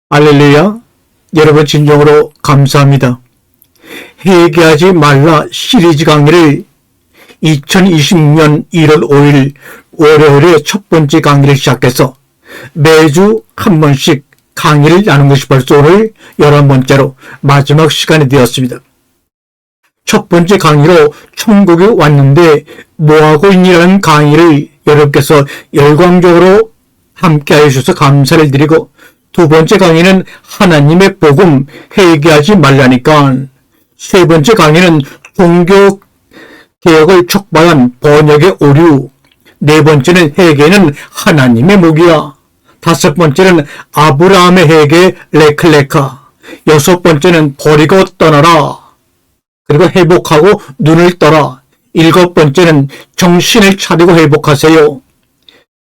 할렐루야. 여러분 진정으로 감사합니다. 회개하지 말라 시리즈 강의를 2026년 1월 5일 월요일에 첫 번째 강의를 시작해서 매주 한 번씩 강의를 나눈 것이 벌써 오늘 11번째로 마지막 시간이 되었습니다. 첫 번째 강의로 천국이 왔는데 뭐하고 있니라는 강의를 여러분께서 열광적으로 함께해 주셔서 감사를 드리고, 두 번째 강의는 하나님의 복음 회개하지 말라니까, 세 번째 강의는 종교 개혁을 촉발한 번역의 오류, 네 번째는 회개는 하나님의 무기야, 다섯 번째는 아브라함의 회개 레클레카, 여섯 번째는 버리고 떠나라, 그리고 회복하고 눈을 떠라, 일곱 번째는 정신을 차리고 회복하세요,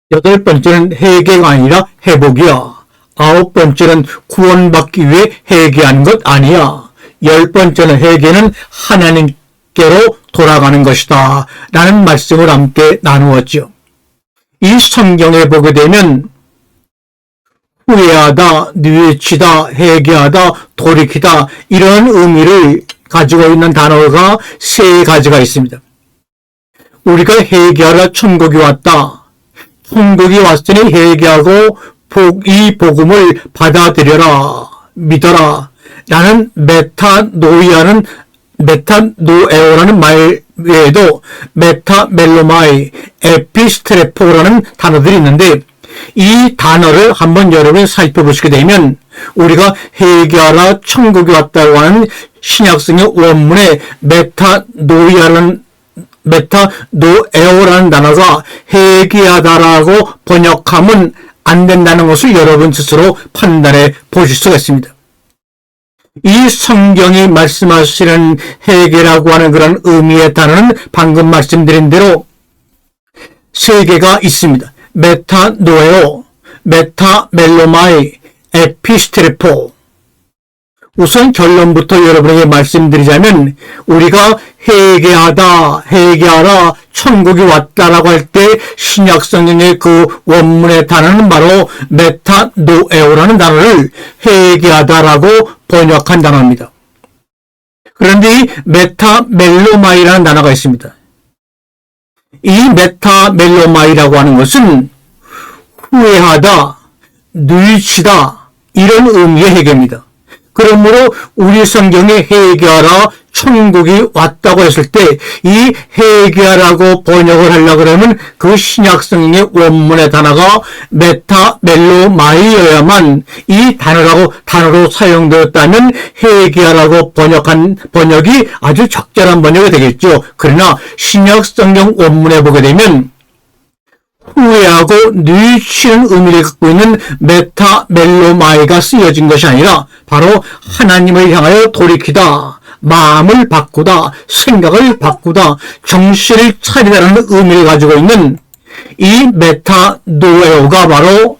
여덟 번째는 회개가 아니라 회복이야, 아홉 번째는 구원받기 위해 회개하는 것 아니야, 열 번째는 회개는 하나님께로 돌아가는 것이다 라는 말씀을 함께 나누었죠. 이 성경에 보게 되면 후회하다, 뉘우치다, 회개하다, 돌이키다 이런 의미를 가지고 있는 단어가 세 가지가 있습니다. 우리가 회개하라 천국이 왔다, 천국이 왔으니 회개하고 이 복음을 받아들여라, 믿어라 라는 메타노에오라는 말 외에도 메타멜로마이, 에피스트레포라는 단어들이 있는데, 이 단어를 한번 여러분이 살펴보시게 되면 우리가 회개하라 천국이 왔다고 하는 신약성의 원문에 메타노에오라는 단어가 회개하다라고 번역하면 안 된다는 것을 여러분 스스로 판단해 보실 수가 있습니다. 이 성경이 말씀하시는 회개라고 하는 그런 의미의 단어는 방금 말씀드린 대로 세 개가 있습니다. 메타노에오, 메타멜로마이, 에피스트레포. 우선 결론부터 여러분에게 말씀드리자면, 우리가 회개하라, 천국이 왔다라고 할 때 신약성경의 그 원문의 단어는 바로 메타노에오라는 단어를 회개하다라고 번역한 단어입니다. 그런데 이 메타멜로마이라는 단어가 있습니다. 이 메타멜로마이라고 하는 것은 후회하다, 뉘우치다 이런 의미의 회개입니다. 그러므로 우리 성경에 회개하라 천국이 왔다고 했을 때 이 회개하라고 번역을 하려고 그러면 그 신약성경의 원문의 단어가 메타멜로마이여야만 이 단어로 사용되었다면 회개하라고 번역한 번역이 아주 적절한 번역이 되겠죠. 그러나 신약성경 원문에 보게 되면 후회하고 뉘우치는 의미를 갖고 있는 메타멜로마이가 쓰여진 것이 아니라 바로 하나님을 향하여 돌이키다, 마음을 바꾸다, 생각을 바꾸다, 정신을 차리다라는 의미를 가지고 있는 이 메타노에오가 바로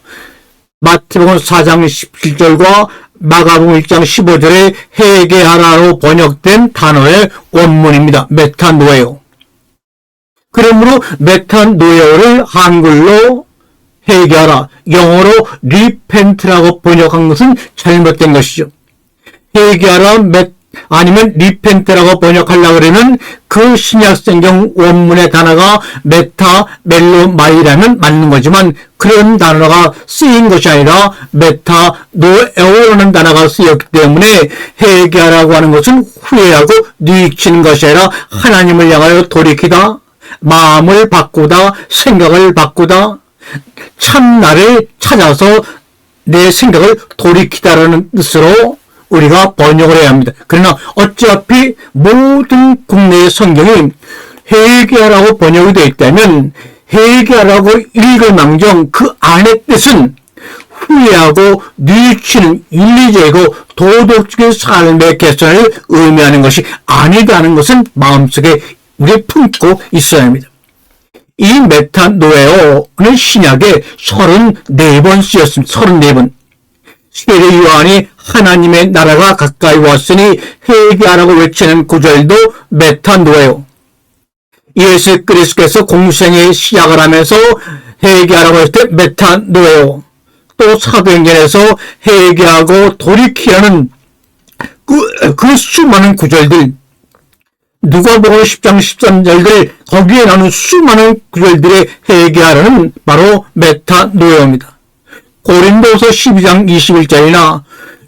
마태복음 4장 17절과 마가복음 1장 15절에 회개하라로 번역된 단어의 원문입니다. 메타노에오. 그러므로 메타노에오를 한글로 회개하라, 영어로 repent라고 번역한 것은 잘못된 것이죠. 회개하라 아니면 repent라고 번역하려고 그러면 그 신약성경 원문의 단어가 메타멜로마이라면 맞는 거지만 그런 단어가 쓰인 것이 아니라 메타노에오라는 단어가 쓰였기 때문에 회개하라고 하는 것은 후회하고 뉘우치는 것이 아니라 하나님을 향하여 돌이키다, 마음을 바꾸다, 생각을 바꾸다, 참나를 찾아서 내 생각을 돌이키다라는 뜻으로 우리가 번역을 해야 합니다. 그러나 어차피 모든 국내의 성경이 회개하라고 번역이 되어 있다면 회개하라고 읽을망정 그 안의 뜻은 후회하고 뉘우치는 윤리적이고 도덕적인 삶의 개선을 의미하는 것이 아니다는 것은 마음속에 우리 품고 있어야 합니다. 이 메타노에오는 신약에 34번 쓰였습니다. 34번. 세례 요한이 하나님의 나라가 가까이 왔으니 회개하라고 외치는 구절도 메타노에오. 예수 그리스도께서 공생의 시작을 하면서 회개하라고 했을 때 메타노에오. 또 사도행전에서 회개하고 돌이키라는 그 수많은 구절들, 누가복음 10장 13절들, 거기에 나오는 수많은 구절들의 회개하라는 바로 메타노에오입니다. 고린도서 12장 21절이나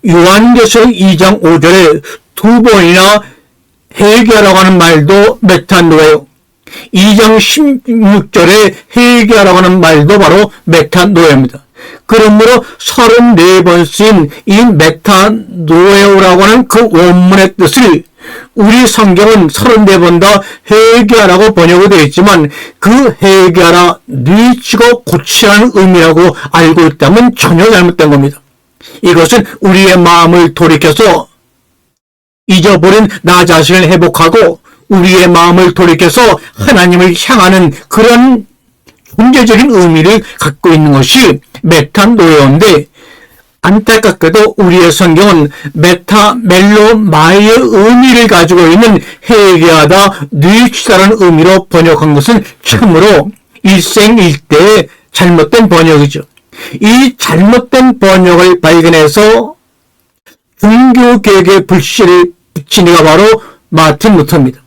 요한계시록 2장 5절에 두 번이나 회개하라고 하는 말도 메타노에오, 2장 16절에 회개하라고 하는 말도 바로 메타노에오입니다. 그러므로 34번 쓰인 이 메타노에오라고 하는 그 원문의 뜻을 우리 성경은 34번 다 회개하라고 번역이 되어 있지만 그 회개하라, 뉘치고 고치라는 의미라고 알고 있다면 전혀 잘못된 겁니다. 이것은 우리의 마음을 돌이켜서 잊어버린 나 자신을 회복하고 우리의 마음을 돌이켜서 하나님을 향하는 그런 존재적인 의미를 갖고 있는 것이 메타노에오인데, 안타깝게도 우리의 성경은 메타멜로마이의 의미를 가지고 있는 회개하다, 뉘치다라는 의미로 번역한 것은 참으로 일생일대의 잘못된 번역이죠. 이 잘못된 번역을 발견해서 종교개혁의 불씨를 붙인 이가 바로 마틴 루터입니다.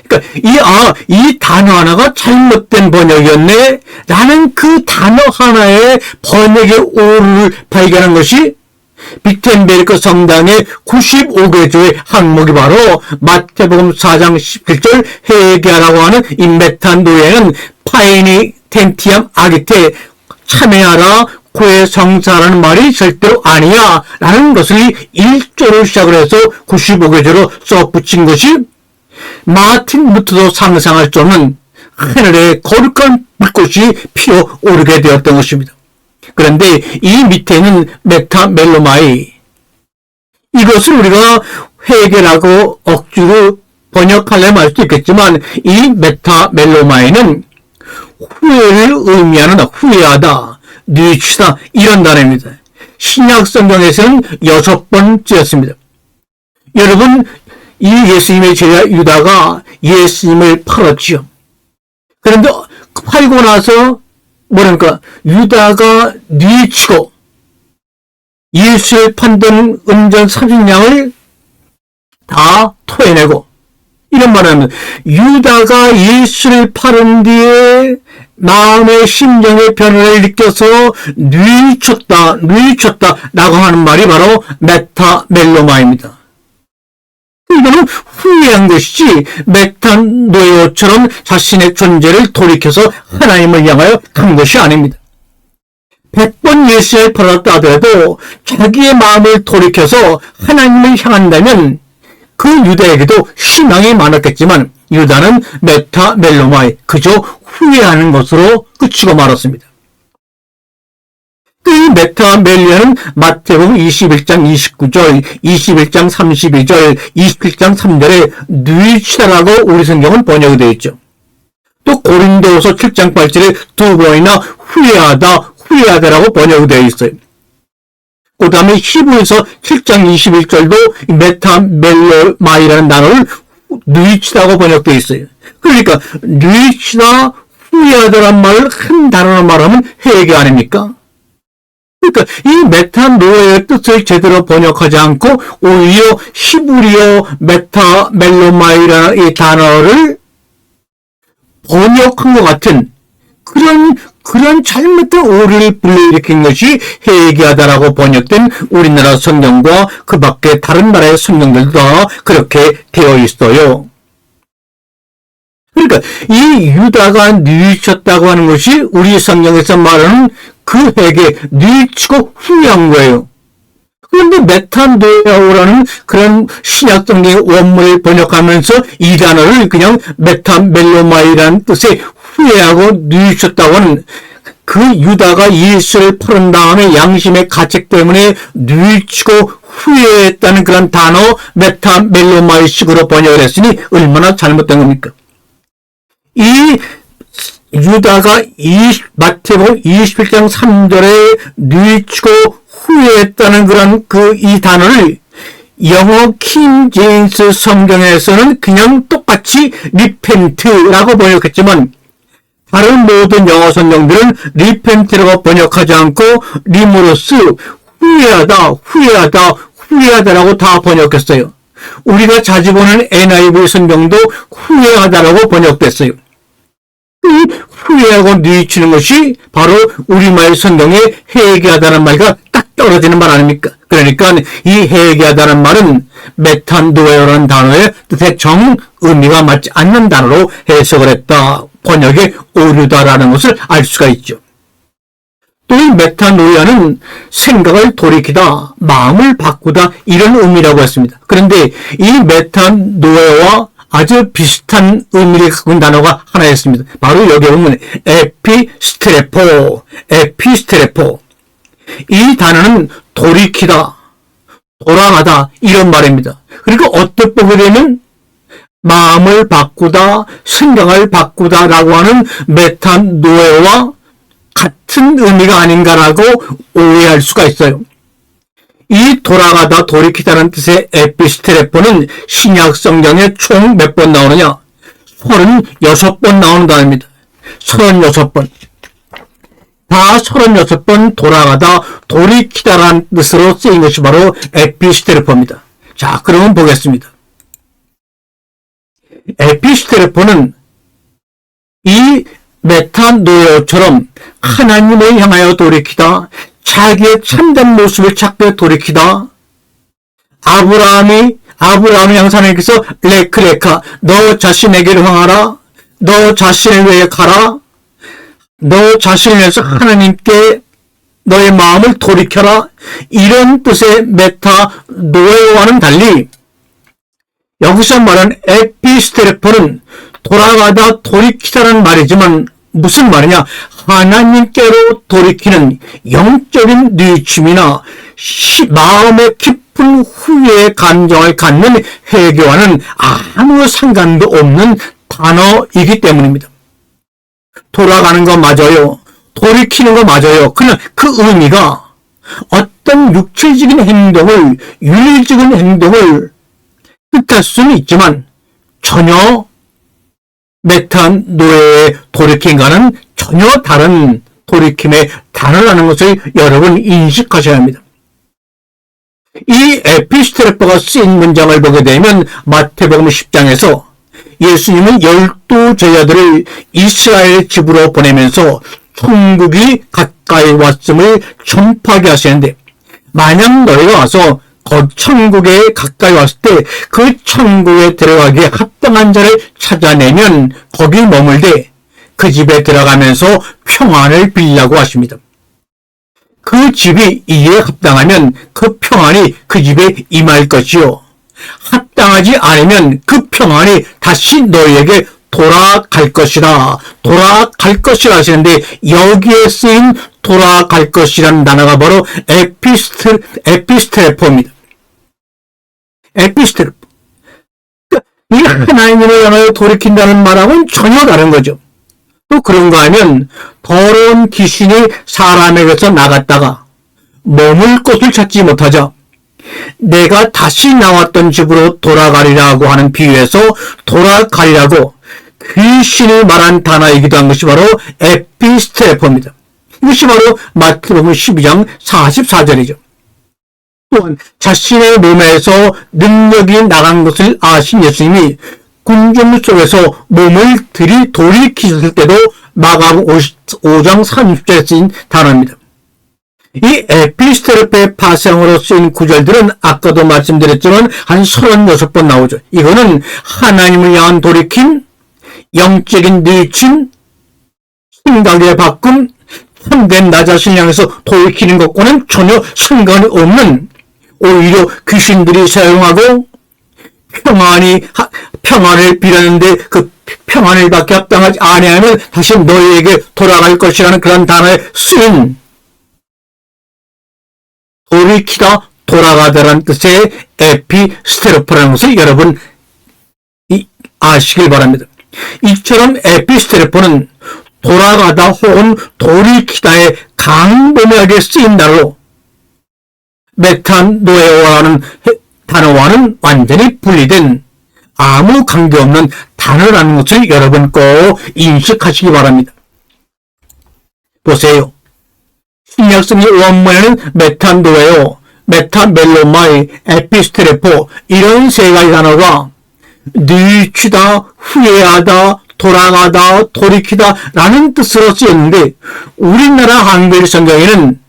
그러니까 이 단어 하나가 잘못된 번역이었네 라는 그 단어 하나의 번역의 오류를 발견한 것이 비텐베르크 성당의 95개조의 항목이 바로 마태복음 4장 17절 회개하라고 하는 이 메타노에는 파이니 텐티암 아기테, 참회하라, 고해 성사라는 말이 절대로 아니야 라는 것을 1조로 시작을 해서 95개조로 써붙인 것이 마틴 루터도 상상할 수 없는 하늘에 거룩한 불꽃이 피어오르게 되었던 것입니다. 그런데 이 밑에는 메타멜로마이, 이것을 우리가 회개라고 억지로 번역하려면 할 수 있겠지만 이 메타멜로마이는 후회를 의미하는 후회하다, 뉘치다 이런 단어입니다. 신약 성경에서는 6번째였습니다. 여러분, 이 예수님의 제자 유다가 예수님을 팔았지요. 그런데 팔고 나서 뭐랄까, 유다가 뉘치고 예수를 판던 은전 30냥을 다 토해내고, 이런 말을 하면 유다가 예수를 팔은 뒤에 마음의 심정의 변화를 느껴서 뉘쳤다 라고 하는 말이 바로 메타멜로마입니다. 이거는 후회한 것이지 메타노에오처럼 자신의 존재를 돌이켜서 하나님을 향하여 간 것이 아닙니다. 100번 예수를 팔았다 하더라도 자기의 마음을 돌이켜서 하나님을 향한다면 그 유다에게도 희망이 많았겠지만 유다는 메타멜로마이, 그저 후회하는 것으로 그치고 말았습니다. 이 메타멜리아는 마태복음 21장 29절, 21장 32절, 27장 3절에 뉘치다라고 우리 성경은 번역이 되어 있죠. 또 고린도서 7장 8절에 두 번이나 후회하다라고 번역이 되어 있어요. 그 다음에 히브리서 7장 21절도 메타멜로마이라는 단어를 뉘치다고 번역되어 있어요. 그러니까 뉘치다, 후회하다란 말을 한 단어로 말하면 회개 아닙니까? 그러니까 이 메타노의 뜻을 제대로 번역하지 않고 오히려 히브리어 메타멜로마이라는 이 단어를 번역한 것 같은 그런 잘못된 오류를 불러일으킨 것이 회개하다라고 번역된 우리나라 성경과 그 밖에 다른 나라의 성경들도 다 그렇게 되어 있어요. 그러니까 이 유다가 뉘쳤다고 하는 것이 우리 성경에서 말하는 그 회개, 뉘치고 후회한 거예요. 그런데 메타노에오라는 그런 신약 성경의 원문을 번역하면서 이 단어를 그냥 메타멜로마이라는 뜻의 후회하고 뉘쳤다고 하는, 그 유다가 예수를 팔은 다음에 양심의 가책 때문에 뉘치고 후회했다는 그런 단어 메타멜로마이식으로 번역을 했으니 얼마나 잘못된 겁니까? 이 유다가 마태복음 21장 3절에 뉘치고 후회했다는 그런 이 단어를 영어 킹 제임스 성경에서는 그냥 똑같이 리펜트라고 번역했지만 다른 모든 영어 성경들은 리펜트라고 번역하지 않고 리모로스, 후회하다라고 다 번역했어요. 우리가 자주 보는 NIV 성경도 후회하다라고 번역됐어요. 이 후회하고 뉘우치는 것이 바로 우리말 성경에 회개하다는 말과 딱 떨어지는 말 아닙니까? 그러니까 이 회개하다는 말은 메탄노에오라는 단어의 뜻의 의미가 맞지 않는 단어로 해석을 했다. 번역에 오류다라는 것을 알 수가 있죠. 또 이 메타노이아는 생각을 돌이키다, 마음을 바꾸다 이런 의미라고 했습니다. 그런데 이 메타노이아와 아주 비슷한 의미를 갖고 있는 단어가 하나 있습니다. 바로 여기 보면 에피스트레포. 이 단어는 돌이키다, 돌아가다 이런 말입니다. 그러니까 어떻게 보게 되면 마음을 바꾸다, 생각을 바꾸다라고 하는 메타노에와 같은 의미가 아닌가라고 오해할 수가 있어요. 이 돌아가다, 돌이키다는 뜻의 에피스트레포는 신약 성경에 총 몇 번 나오느냐? 36번 나오는 단어입니다. 36번. 다 36번 돌아가다, 돌이키다라는 뜻으로 쓰인 것이 바로 에피스트레포입니다. 자, 그러면 보겠습니다. 에피스트레포는 이 메타노에오처럼 하나님을 향하여 돌이키다, 자기의 참된 모습을 찾고 돌이키다, 아브라함이 하나님께서 레크레카, 너 자신에게로 향하라, 너 자신을 위해 가라, 너 자신을 위해서 하나님께 너의 마음을 돌이켜라, 이런 뜻의 메타노에오와는 달리 여기서 말하는 에피스트레포는 돌아가다, 돌이키다는 말이지만 무슨 말이냐? 하나님께로 돌이키는 영적인 뉘우침이나 마음의 깊은 후회의 감정을 갖는 회개와는 아무 상관도 없는 단어이기 때문입니다. 돌아가는 거 맞아요. 돌이키는 거 맞아요. 그냥 그 의미가 어떤 육체적인 행동을, 윤리적인 행동을 뜻할 수는 있지만 전혀 메타노에오의 돌이킴과는 전혀 다른 돌이킴의 단어라는 것을 여러분 인식하셔야 합니다. 이 에피스트레포가 쓰인 문장을 보게 되면 마태복음 10장에서 예수님은 12 제자들을 이스라엘 집으로 보내면서 천국이 가까이 왔음을 전파하게 하시는데, 만약 너희가 와서 천국에 가까이 왔을 때 그 천국에 들어가기에 합당한 자를 찾아내면 거기 머물되 그 집에 들어가면서 평안을 빌라고 하십니다. 그 집이 이에 합당하면 그 평안이 그 집에 임할 것이요, 합당하지 않으면 그 평안이 다시 너희에게 돌아갈 것이라 하시는데, 여기에 쓰인 돌아갈 것이라는 단어가 바로 에피스트레포입니다. 에피스트레포. 이 하나님을 향하여 돌이킨다는 말하고는 전혀 다른 거죠. 또 그런가 하면 더러운 귀신이 사람에게서 나갔다가 머물 곳을 찾지 못하자 내가 다시 나왔던 집으로 돌아가리라고 하는 비유에서 돌아가리라고 귀신을 말한 단어이기도 한 것이 바로 에피스트레포입니다. 이것이 바로 마태복음 12장 44절이죠. 또한 자신의 몸에서 능력이 나간 것을 아신 예수님이 군중 속에서 몸을 돌이키셨을 때도 마가복음 5장 30절에 쓰인 단어입니다. 이 에피스트레포의 파생으로 쓰인 구절들은 아까도 말씀드렸지만 한 36번 나오죠. 이거는 하나님을 향한 돌이킴, 영적인 뉘우침, 생각의 바꿈, 참된 나 자신을 향해서 돌이키는 것과는 전혀 상관이 없는, 오히려 귀신들이 사용하고 평안을 빌었는데 그 평안을 받게 합당하지 아니하면 다시 너희에게 돌아갈 것이라는 그런 단어에 쓰인 돌이키다, 돌아가다라는 뜻의 에피스트레포라는 것을 여러분 아시길 바랍니다. 이처럼 에피스트레포는 돌아가다 혹은 돌이키다의 강범위하게 쓰인 단어로 메타노에오라는 단어와는 완전히 분리된 아무 관계없는 단어라는 것을 여러분 꼭 인식하시기 바랍니다. 보세요. 신약성의 원문에는 메탄도에요, 메타멜로마이, 에피스트레포 이런 세 가지 단어가 뉘치다, 후회하다, 돌아가다, 돌이키다 라는 뜻으로 쓰였는데 우리나라 한글 성경에는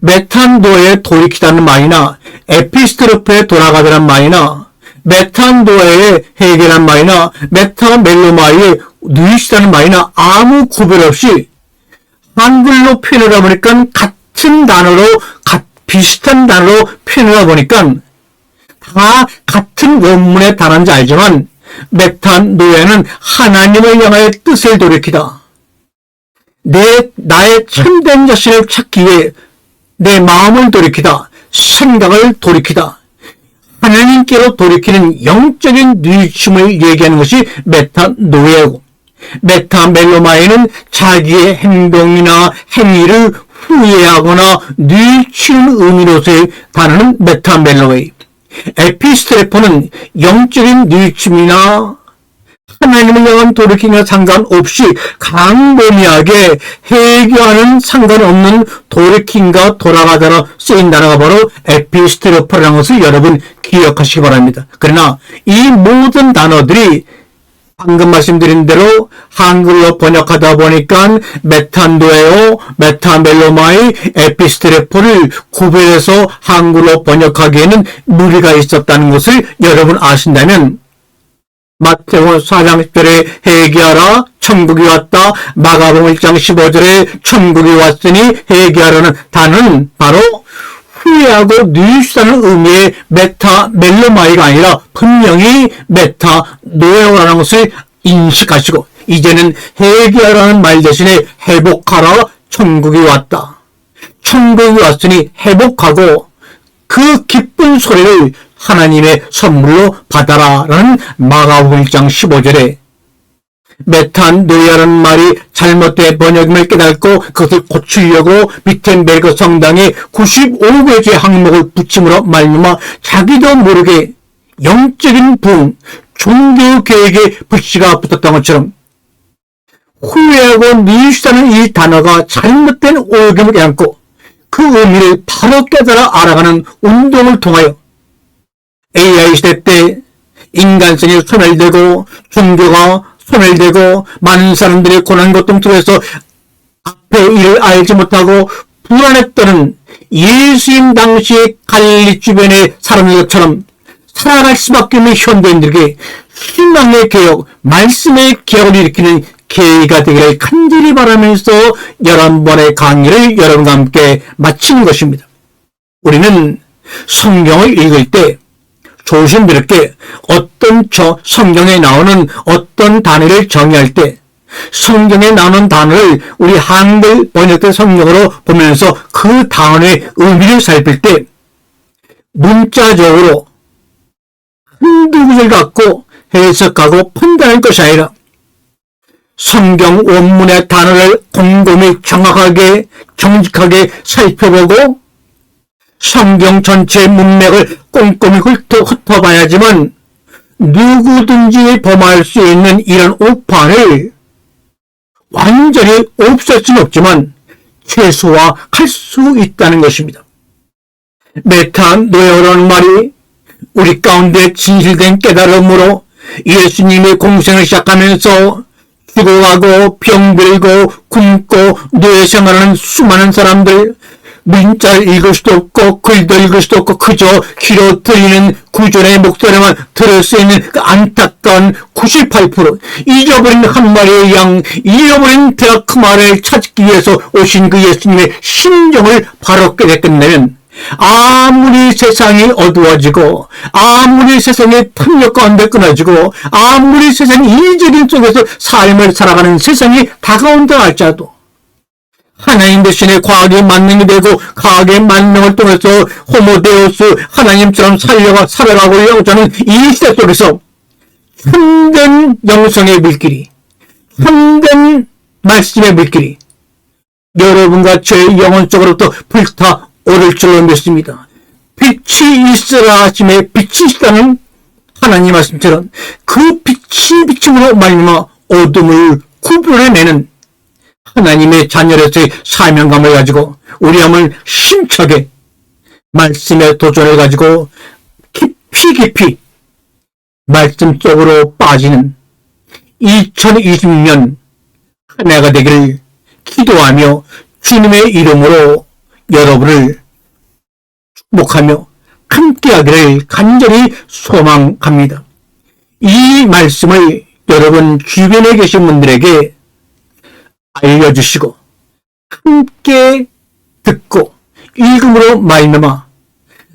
메탄도에 돌이키다는 말이나 에피스트로프에 돌아가다는 말이나 메탄도에 해결한 말이나 메타멜로마이에 뉘치다는 말이나 아무 구별 없이 한글로 표현을 해보니까 같은 단어로 비슷한 단어로 표현을 해보니까 다 같은 원문의 단어인지 알지만 메탄노에는 하나님을 향하여 뜻을 돌이키다. 나의 참된 자신을 찾기 위해 내 마음을 돌이키다. 생각을 돌이키다. 하나님께로 돌이키는 영적인 뉘우침을 얘기하는 것이 메타노예고, 메타멜로마에는 자기의 행동이나 행위를 후회하거나 뉘우치는 의미로서의 단어는 메타멜로웨이. 에피스트레포는 영적인 뉘우침이나 하나님을 향한 돌이킴과 상관없이 광범위하게 해결하는 상관없는 돌이킴과 돌아가다로 쓰인 단어가 바로 에피스트레포라는 것을 여러분 기억하시기 바랍니다. 그러나 이 모든 단어들이 방금 말씀드린 대로 한글로 번역하다 보니까 메탄도에오, 메타멜로마이, 에피스트레포를 구별해서 한글로 번역하기에는 무리가 있었다는 것을 여러분 아신다면 마태복음 4장 10절에 회개하라 천국이 왔다, 마가복음 1장 15절에 천국이 왔으니 회개하라는 단어는 바로 후회하고 뉘우치다는 의미의 메타멜로마이가 아니라 분명히 메타노에오라는 것을 인식하시고 이제는 회개하라는 말 대신에 회복하라, 천국이 왔다. 천국이 왔으니 회복하고 그 기쁜 소리를 하나님의 선물로 받아라라는 마가복음 1장 15절에 메탄노이아라는 말이 잘못된 번역임을 깨닫고 그것을 고치려고 비텐베르그 성당에 95개의 항목을 붙임으로 말미암아 자기도 모르게 영적인 부흥, 종교 계획에 불씨가 붙었던 것처럼 후회하고 뉘우치다는 이 단어가 잘못된 오역임을 깨닫고 그 의미를 바로 깨달아 알아가는 운동을 통하여 AI 시대 때 인간성이 소멸되고 종교가 소멸되고 많은 사람들이 고난 고통 속에서 앞의 일을 알지 못하고 불안했던 예수님 당시의 갈릴리 주변의 사람들처럼 살아갈 수밖에 없는 현대인들에게 희망의 개혁, 말씀의 개혁을 일으키는 계기가 되기를 간절히 바라면서 11번의 강의를 여러분과 함께 마치는 것입니다. 우리는 성경을 읽을 때 조심스럽게 어떤 성경에 나오는 어떤 단어를 정의할 때 성경에 나오는 단어를 우리 한글 번역된 성경으로 보면서 그 단어의 의미를 살필 때 문자적으로 한두 구절 갖고 해석하고 판단할 것이 아니라 성경 원문의 단어를 곰곰이 정확하게 정직하게 살펴보고 성경 전체의 문맥을 꼼꼼히 훑어봐야지만 누구든지 범할 수 있는 이런 오판을 완전히 없앨 수는 없지만 최소화할 수 있다는 것입니다. 메타노에오라는 말이 우리 가운데 진실된 깨달음으로 예수님의 공생을 시작하면서 죽어가고 병들고 굶고 노예 생활하는 수많은 사람들, 문자를 읽을 수도 없고 글도 읽을 수도 없고 그저 귀로 들리는 구절의 목소리만 들을 수 있는 그 안타까운 98% 잊어버린 한 마리의 양, 잃어버린 드라크마를 찾기 위해서 오신 그 예수님의 심정을 바롭게 됐겠다면 아무리 세상이 어두워지고 아무리 세상이 탐욕 가운데 끊어지고 아무리 세상이 이질인 속에서 삶을 살아가는 세상이 다가온다 할지라도 하나님 대신에 과학의 만능이 되고 과학의 만능을 통해서 호모데우스 하나님처럼 살아가고자 하는 이 시대 속에서 참된 영성의 물길이, 참된 말씀의 물길이 여러분과 저의 영혼 속으로부터 불타오를 줄로 믿습니다. 빛이 있으라 하심에 빛이 있다는 하나님 말씀처럼 그 빛이 비침으로 말미암아 어둠을 구별해내는 하나님의 자녀로서의 사명감을 가지고 우리 함을 힘차게 말씀의 도전을 가지고 깊이 말씀 속으로 빠지는 2020년 한 해가 되기를 기도하며 주님의 이름으로 여러분을 축복하며 함께하기를 간절히 소망합니다. 이 말씀을 여러분 주변에 계신 분들에게 알려주시고 함께 듣고 읽음으로 말미암아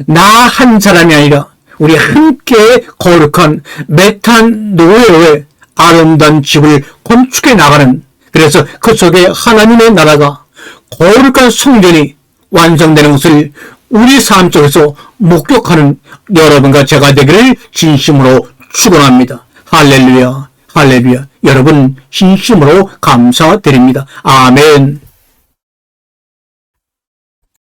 나 한 사람이 아니라 우리 함께 거룩한 메탄노에의 아름다운 집을 건축해 나가는, 그래서 그 속에 하나님의 나라가 거룩한 성전이 완성되는 것을 우리 삶 속에서 목격하는 여러분과 제가 되기를 진심으로 축원합니다. 할렐루야, 할렐루야. 여러분 진심으로 감사드립니다. 아멘.